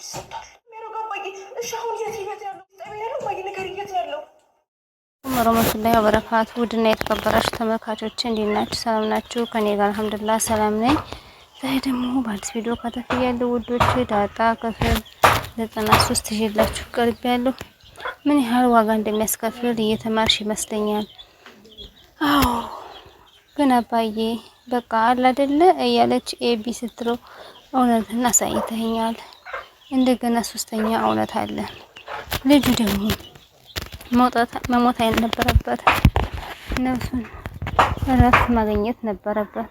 ሰጥቷል። ሜሮጋ አባዬ እሺ አሁን የት ያለው ጠቢያ ያለው አባዬ ነገር የት ያለው ወራህመቱላሂ ወበረካቱ። ውድና የተከበራችሁ ተመልካቾች እንዴት ናችሁ? ሰላም ናችሁ? ከኔ ጋር አልሐምዱሊላህ ሰላም ነኝ። ዛሬ ደግሞ በአዲስ ቪዲዮ ከተፈያለሁ ውዶች። ዳጣ ክፍል 93 ይዤላችሁ ቀርቤያለሁ። ምን ያህል ዋጋ እንደሚያስከፍል እየተማርሽ ይመስለኛል። አዎ ግን አባዬ በቃ አለ አይደለ እያለች ኤቢ ስትለው እውነትን አሳይተኛል። እንደገና ሶስተኛ እውነት አለ። ልጁ ደግሞ መሞት አይነበረበት፣ ነፍሱን እረፍት ማግኘት ነበረበት።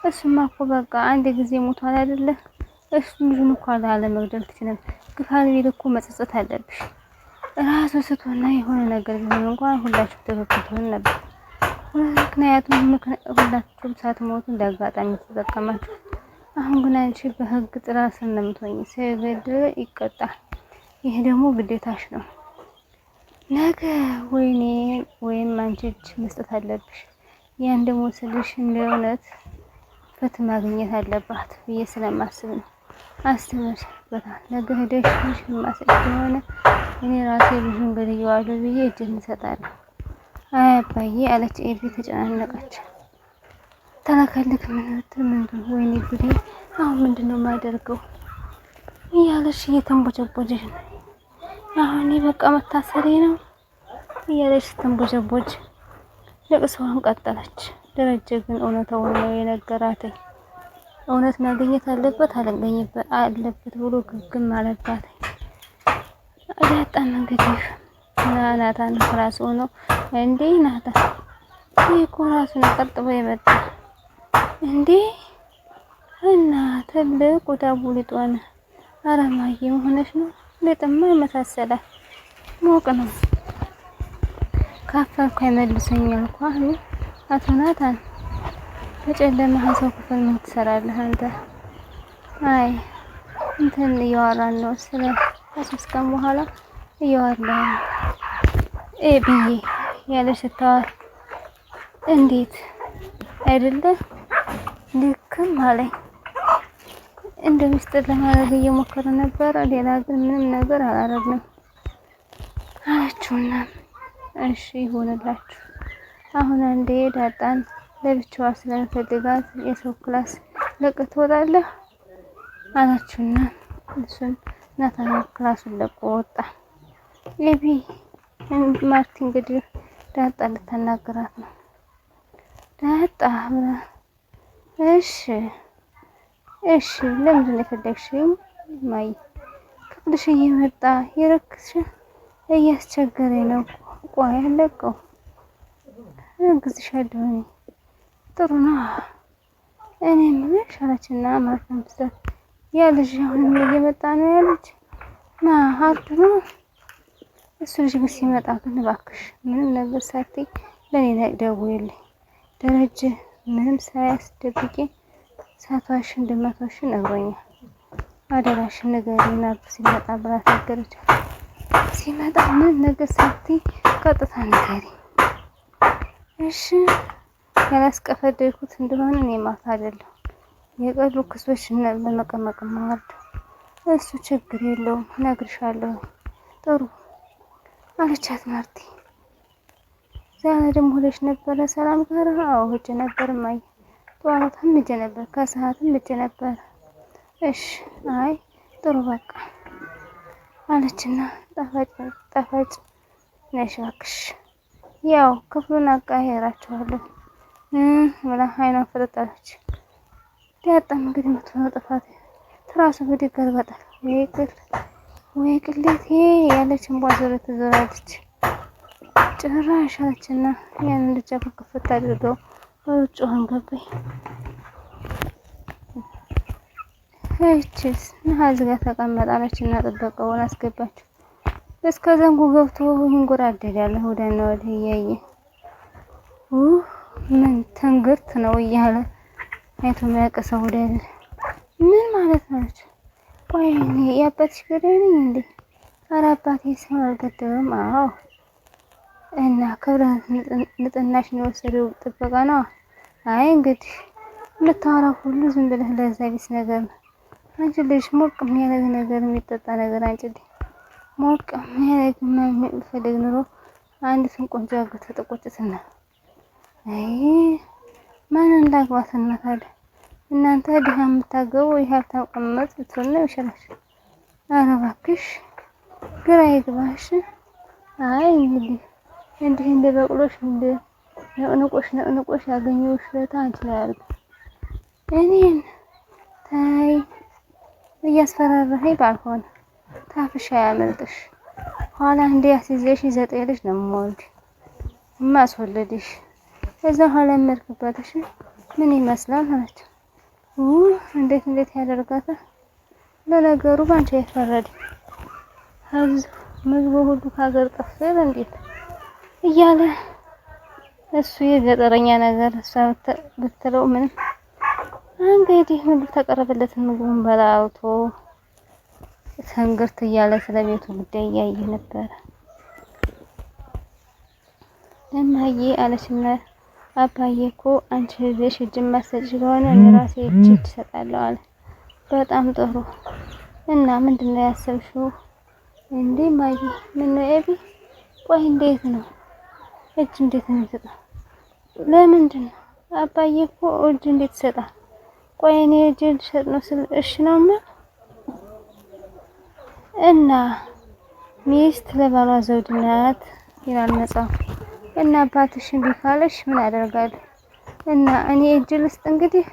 እሱማ እኮ በቃ አንድ ጊዜ ሞቷል አይደለ? እሱ ልጁን እኮ አለመግደል ትችላል። ግፋል ቢል እኮ መጸጸት አለብሽ። ራሱ ስቶና የሆነ ነገር ቢሆን እንኳን ሁላችሁ ተፈክቶን ነበር። ምክንያቱም ሁላችሁም ሳትሞቱ እንዳጋጣሚ ተጠቀማችሁ። አሁን ግን አንቺ በህግ ጥላ ስር ነው የምትሆኚ። ሲገድል ይቀጣል። ይሄ ደግሞ ግዴታሽ ነው። ነገ ወይኔ ወይም አንቺ እጅ መስጠት አለብሽ። ያን ደግሞ ስልሽ እንደ እውነት ፍትህ ማግኘት አለባት ብዬ ስለማስብ ነው። አስተምርበታል። ነገ ሄደሽ ልጅ ማሰጥ ከሆነ እኔ ራሴ ልጁን ገድዬዋለሁ ብዬ እጅ እንሰጣለሁ። አይ አባዬ አለች ኤቢ ተጨናነቀች። ተላከልክ ምን ወይኔ ጉዴ አሁን ምንድነው የማደርገው እያለሽ እየተንቦጨቦጨሽ ነው። አሁን በቃ መታሰሬ ነው እያለች ስትንቦጨቦጭ ለቅሶዋን ቀጠለች። ደረጀ ግን እውነታውን ነው የነገራት። እውነት ማግኘት አለበት አለበት ብሎ ግግም አለባት። አዳጣን እንግዲህ ናታን ራሱ ነው እንዴ ናታን እኮ ራሱ ነው ቀጥቦ የመጣ እንዴ እና ትልቁ ዳቦ ሊጧን አረማዬ ሆነሽ ነው። ለጥማ መታሰላል ሞቅ ነው ካፋልኩ አይመልሰኛል እኮ አቶ ናታን። በጨለማ ሰው ክፍል ምን ትሰራለህ አንተ? አይ እንትን እያወራን ነው ስለ ከሶስት ቀን በኋላ እያወራን ኤቢዬ ያለሽ ታው እንዴት አይደለ ልክም አለኝ። እንደ ምስጢር ለማድረግ እየሞከረ ነበር። ሌላ ግን ምንም ነገር አላረግንም አለችውና እሺ ይሆንላችሁ። አሁን አንዴ ዳጣን ለብቻዋ ስለምፈልጋት የሰው ክላስ ለቀህ ትወጣለህ አለችውና እሱን ናታን ክላሱን ለቆ ወጣ። ኤቢ ማርቲ እንግዲህ ዳጣ ልታናገራት ነው። ዳጣ እሺ ለምንድን ነው የፈለግሽኝ? ማይ ክፍልሽ እየመጣ የረክስሽ እያስቸገረኝ ነው። ቆይ አለቀው እግዝሻለሁ። ጥሩ ነው እኔ ምንሽ አለችና ማርታም ብዛት ያ ልጅ አሁን እየመጣ ነው ያለች ና ሀርድ ነው እሱ ልጅ ግን ሲመጣ ግን እባክሽ ምንም ነገር ሳትይ ለኔ ደውይልኝ። ደረጀ ምንም ሳያስደብቂ ሳቷሽ እንደማቷሽ ነግሮኛል። አደራሽ ንገሪና ሲመጣ ብላ ተገረች። ሲመጣ ምን ነገር ሳትይ ቀጥታ ንገሪ እሺ። ያላስቀፈደኩት እንደሆነ እኔ ማታ አይደለም የቀሩ ክሶች ለመቀመቅ ማወርድ እሱ ችግር የለውም ነግርሻለሁ። ጥሩ አለቻት ማርቲ። ዛሬ ደግሞ ሆነሽ ነበር ሰላም ጋር? አዎ ሆጀ ነበር ማይ ጠዋትም ሄጄ ነበር ከሰዓትም ሄጄ ነበር። እሺ አይ ጥሩ በቃ አለችና ጣፋጭ ነሽ እባክሽ ያው ክፍሉን አቃይራቸዋለሁ ብላ አይኗን ፈጠጣለች። ዳጣም እንግዲህ የምትሆነው ጥፋት ትራሱ ብድግ አድርጋታል። ወይ ቅሌት ያለች እንቧ ተዞራለች። ጭራሽ አለችና ያን ልጅ ከፍታ አድርገው ወጭውን ገበይ እቺስ ነሐዝጋ ተቀመጣለችና ጥበቃውን አስገባችው። እስከ ዘንጉ ገብቶ ይንጎራደዳል ወደና ወደ ያየ ምን ተንግርት ነው እያለ አይቶ የሚያቀሰው ወደ ምን ማለት ነው? ወይኔ ያባትሽ ገዳይ ነኝ እንዴ? ኧረ አባቴ ሰው አልገደለም። አዎ እና ክብረ ንጽህናሽ ነው የወሰደው ጥበቃ ነው። አይ እንግዲህ የምታወራው ሁሉ ዝም ብለህ ለዛ ቢስ ነገር ነው። አንቺልሽ ሞቅ የሚያደርግ ነገር የሚጠጣ ነገር አንቺልኝ ሞቅ የሚያደርግ የሚፈልግ ኑሮ አንዲትን ቆንጆ አገር ተጠቆጭትና አይ ማን እንዳግባትና ታዲያ እናንተ ድሃ የምታገቡ የሀብታም ቀመጥ ብትሆን ነው ይሻላል። ኧረ እባክሽ ግራ ይግባሽ። አይ እንዲህ እንደ በቅሎሽ እንደ ነቅንቆሽ ያገኘሁሽ ለታ አንቺ ላይ አድርግ እኔን ታይ እያስፈራራኸኝ ባልሆነ ታፍሽ አያመልጥሽ። ኋላ እንደ ያስይዘሽ ዘጠኝ ልጅ ነው የምወልድ የማስወልድሽ። እዛ ኋላ የምርክበትሽ ምን ይመስላል አለችው። እንዴት ያደርጋታል። ለነገሩ ባንቺ አይፈረድ ምግቡ ሁሉ ከሀገር ጠፍቷል እንዴት እያለ እሱ የገጠረኛ ነገር እሷ ብትለው ምንም እንግዲህ ምግብ ተቀረበለትን ምግቡን በላውቶ ተንግርት እያለ ስለቤቱ ጉዳይ እያየ ነበረ። እማዬ አለችና አባዬ እኮ አንቺ ልጅሽ እጅ ማሰጭ ስለሆነ እኔ ራሴ እጅ እሰጣለሁ አለ። በጣም ጥሩ እና ምንድነው ያሰብሽው? እንዴ ማዬ ምን ነው ኤቢ? ቆይ እንዴት ነው እጅ እንዴት ነው የሚሰጠው? ለምንድን ነው አባዬ እኮ እጅ እንዴት ይሰጣል? ቆይ እኔ እጅ ልሰጥ ነው ስል እሺ ነውማ። እና ሚስት ለባሏ ዘውድ ናት ይላል መጽሐፉ። እና አባትሽ እምቢ ካለሽ ምን አደርጋለሁ? እና እኔ እጅ ልስጥ እንግዲህ?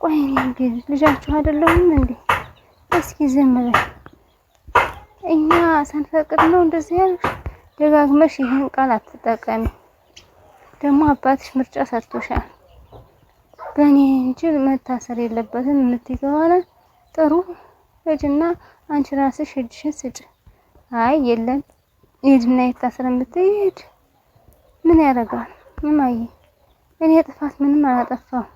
ቆይ እኔ እንግዲህ ልጃችሁ አይደለሁም እንዴ? እስኪ ዝም በይ። እኛ ሳንፈቅድ ነው እንደዚህ ያልሽ? ደጋግመሽ ይህን ቃል አትጠቀሚ። ደግሞ አባትሽ ምርጫ ሰጥቶሻል። በእኔ እንጂ መታሰር የለበትም የምትይ ከሆነ ጥሩ ሂጂና አንቺ ራስሽ እጅሽን ስጭ። አይ የለም ሂጂና የታሰረ የምትይ ሂድ። ምን ያደርጋል እማዬ? እኔ ጥፋት ምንም አላጠፋም።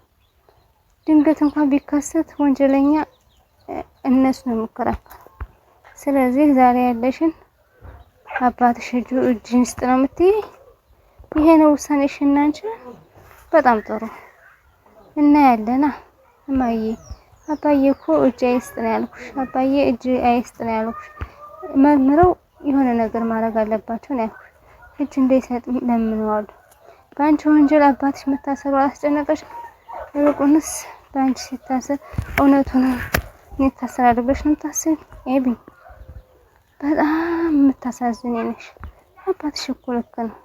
ድንገት እንኳን ቢከሰት ወንጀለኛ እነሱ ነው የሚከራከሩ። ስለዚህ ዛሬ ያለሽን አባትሽ እጅን ስጥ ነው የምትይ? ይሄ ነው ውሳኔሽን አንቺ? በጣም ጥሩ እና ያለና እማዬ አባዬ እኮ እጅ አይስጥ ነው ያልኩሽ። አባዬ እጅ አይስጥ ነው ያልኩሽ። መርምረው የሆነ ነገር ማድረግ አለባቸው ነው ያልኩሽ። እጅ እንዳይሰጥ ለምነዋል። በአንቺ ወንጀል አባትሽ መታሰሩ አላስጨነቀሽም? ይልቁንስ በአንቺ ሲታሰር እውነቱን ይታሰራል ብለሽ ነው የምታስቢው? ኤቢ በጣም የምታሳዝኝ ነሽ። አባትሽ እኮ ልክ ነው።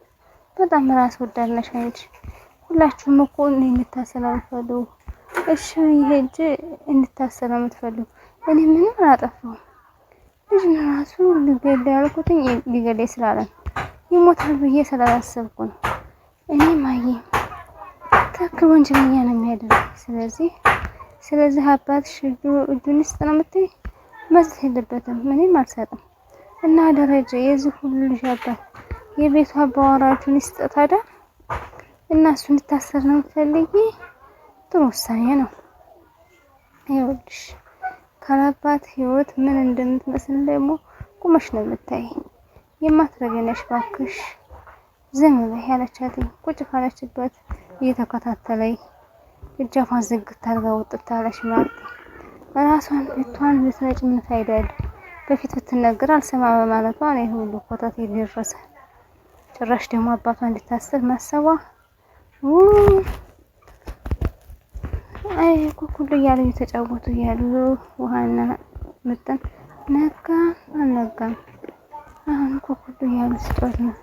በጣም ራስ ወዳድ ነሽ አንቺ። ሁላችሁም እኮ እኔ እንድታሰር የምትፈልጉ። እሺ ይሄ እጅ እንድታሰር የምትፈልጉ። እኔ ምንም አላጠፋሁም። ልጅ ነው ራሱ ሊገል ያልኩትኝ ሊገል ስላለ ይሞታል ብዬ ስላላሰብኩ ነው። እኔ ማዬ ትክክል ወንጀለኛ ነው የሚያደርግ። ስለዚህ አባትሽ እጁን ይስጥ ነው የምትይ? መስጠት የለበትም። ምንም አልሰጥም። እና ደረጃ የዚህ ሁሉ ልጅ አባት የቤቱ አባወራ እጁን ይስጥ ታዲያ? እና እሱ እንድታሰር ነው የምትፈልጊ? ጥሩ ውሳኔ ነው። ይኸውልሽ ካላባት ህይወት ምን እንደምትመስል ደግሞ ቁመሽ ነው የምታይ። የማትረገነሽ ባክሽ ዝም በይ ያለቻት ቁጭ ካለችበት እየተከታተለኝ እጃፏን ዝግት አድርጋ ወጥታ አለች ማለት ራሷን ቤቷን ልትነጭ ምን ፋይዳ አለው? በፊት ብትነገር አልሰማ በማለቷ ነው ይሄ ሁሉ ኮተት የደረሰ። ጭራሽ ደግሞ አባቷ እንድታሰር ማሰቧ አይ ኩኩሉ እያሉ እየተጫወቱ እያሉ ውሃና መጠን ነጋ አልነጋም። አሁን ኩኩሉ እያሉ ስጦት ነው።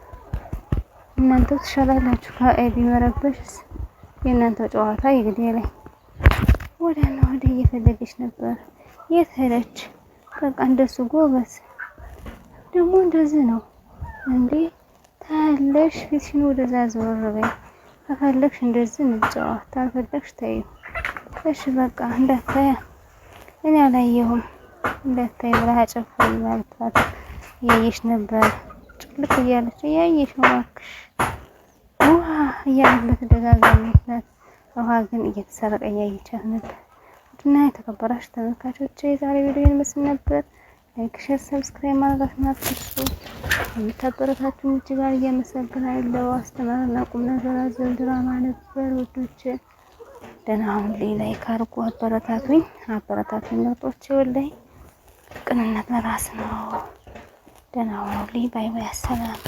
እናንተ ትሻላላችሁ ከኤቢ መረበሽስ። የእናንተ ጨዋታ ይግደለኝ። ወደና ወደ እየፈለገች ነበር። የት ሄደች? በቃ እንደሱ ጎበዝ ደግሞ እንደዚህ ነው እንዴ? ታለሽ ፊትሽን ወደዛ ዞር በይ። ከፈለግሽ እንደዚህ እንጫወት፣ ካልፈለግሽ ተይው። እሺ በቃ እንዳታያ እኔ አላየሁም እንዳታይ ብላ አጨፈኝ ማለት እያየሽ ነበር። ጭልቅ እያለች እያየሽ ነው እባክሽ ውሃ እያለች ተደጋጋሚነት ውሃ ግን እየተሰረቀ እያየቻት ነበር። እና የተከበራችሁ ተመልካቾች የዛሬ ቪዲዮ ይመስል ነበር። ላይክ፣ ሼር፣ ሰብስክራይብ ማድረጋችሁን አትርሱ። የምታበረታቱኝ እጅግ አድርጌ አመሰግናለሁ። አስተማሪና ቁም ነገር አዘል ድራማ ነበር ውዶቼ። ደህና ሁኑልኝ። ላይክ አድርጉ፣ አበረታቱኝ ምርጦቼ። ወላሂ ቅንነት ለራስ ነው። ደህና ሁኑልኝ። ባይ ባይ። አሰላም